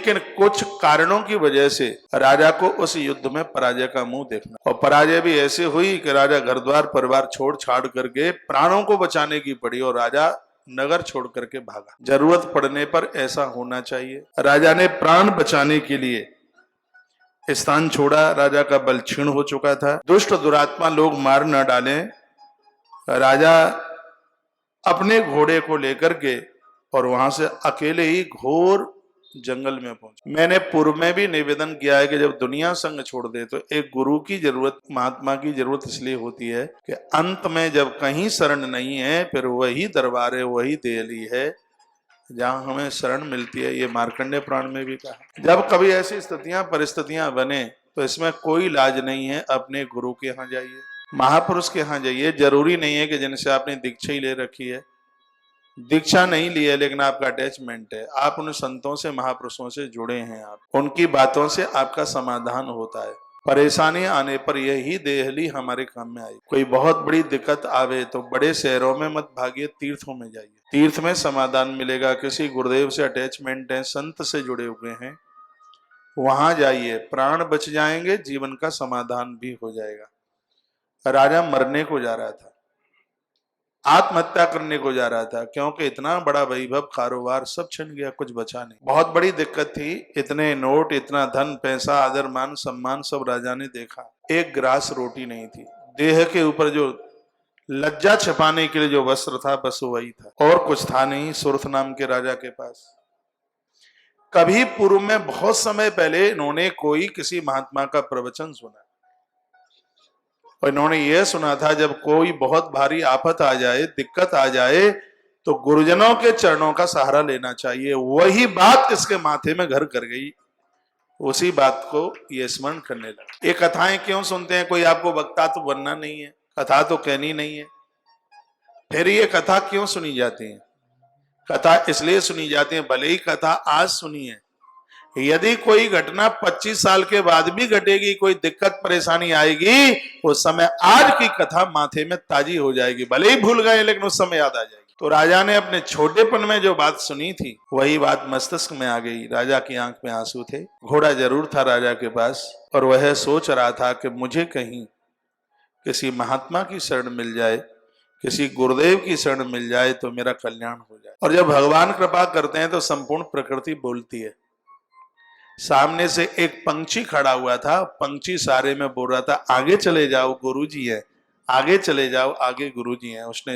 लेकिन कुछ कारणों की वजह से राजा को उस युद्ध में पराजय का मुंह देखना, और पराजय भी ऐसे हुई कि राजा घर द्वार परिवार छोड़ छाड़ करके प्राणों को बचाने की पड़ी और राजा नगर छोड़ करके भागा। जरूरत पड़ने पर ऐसा होना चाहिए। राजा ने प्राण बचाने के लिए स्थान छोड़ा। राजा का बल क्षीण हो चुका था। दुष्ट दुरात्मा लोग मार न डालें, राजा अपने घोड़े को लेकर के और वहां से अकेले ही घोर जंगल में पहुंचे। मैंने पूर्व में भी निवेदन किया है कि जब दुनिया संग छोड़ दे तो एक गुरु की जरूरत, महात्मा की जरूरत इसलिए होती है कि अंत में जब कहीं शरण नहीं है फिर वही दरबार है, वही देहली है जहां हमें शरण मिलती है। ये मार्कंडेय पुराण में भी कहा। जब कभी ऐसी स्थितियां परिस्थितियां बने तो इसमें कोई इलाज नहीं है, अपने गुरु के यहाँ जाइए, महापुरुष के यहाँ जाइए। जरूरी नहीं है कि जिनसे आपने दीक्षा ही ले रखी है, दीक्षा नहीं ली है लेकिन आपका अटैचमेंट है, आप उन संतों से महापुरुषों से जुड़े हैं, आप उनकी बातों से आपका समाधान होता है। परेशानी आने पर यही देहली हमारे काम में आई। कोई बहुत बड़ी दिक्कत आवे तो बड़े शहरों में मत भागिए, तीर्थों में जाइए, तीर्थ में समाधान मिलेगा। किसी गुरुदेव से अटैचमेंट है, संत से जुड़े हुए हैं, वहां जाइए, प्राण बच जाएंगे, जीवन का समाधान भी हो जाएगा। राजा मरने को जा रहा था, आत्महत्या करने को जा रहा था, क्योंकि इतना बड़ा वैभव कारोबार सब छिन गया, कुछ बचा नहीं। बहुत बड़ी दिक्कत थी, इतने नोट, इतना धन पैसा, आदर मान सम्मान सब राजा ने देखा, एक ग्रास रोटी नहीं थी। देह के ऊपर जो लज्जा छिपाने के लिए जो वस्त्र था बस वही था, और कुछ था नहीं सुरथ नाम के राजा के पास। कभी पूर्व में बहुत समय पहले इन्होंने कोई किसी महात्मा का प्रवचन सुना और इन्होंने यह सुना था जब कोई बहुत भारी आफत आ जाए, दिक्कत आ जाए तो गुरुजनों के चरणों का सहारा लेना चाहिए। वही बात इसके माथे में घर कर गई, उसी बात को ये स्मरण करने लगा। ये कथाएं क्यों सुनते हैं? कोई आपको वक्ता तो बनना नहीं है, कथा तो कहनी नहीं है, फिर ये कथा क्यों सुनी जाती है? कथा इसलिए सुनी जाती है, भले ही कथा आज सुनी है, यदि कोई घटना 25 साल के बाद भी घटेगी, कोई दिक्कत परेशानी आएगी, उस समय आज की कथा माथे में ताजी हो जाएगी। भले ही भूल गए लेकिन उस समय याद आ जाएगी। तो राजा ने अपने छोटेपन में जो बात सुनी थी वही बात मस्तिष्क में आ गई। राजा की आंख में आंसू थे। घोड़ा जरूर था राजा के पास और वह सोच रहा था कि मुझे कहीं किसी महात्मा की शरण मिल जाए, किसी गुरुदेव की शरण मिल जाए तो मेरा कल्याण हो जाए। और जब भगवान कृपा करते हैं तो संपूर्ण प्रकृति बोलती है। सामने से एक पंछी खड़ा हुआ था, पंछी सारे में बोल रहा था आगे चले जाओ गुरुजी है, आगे चले जाओ, आगे गुरुजी हैं। उसने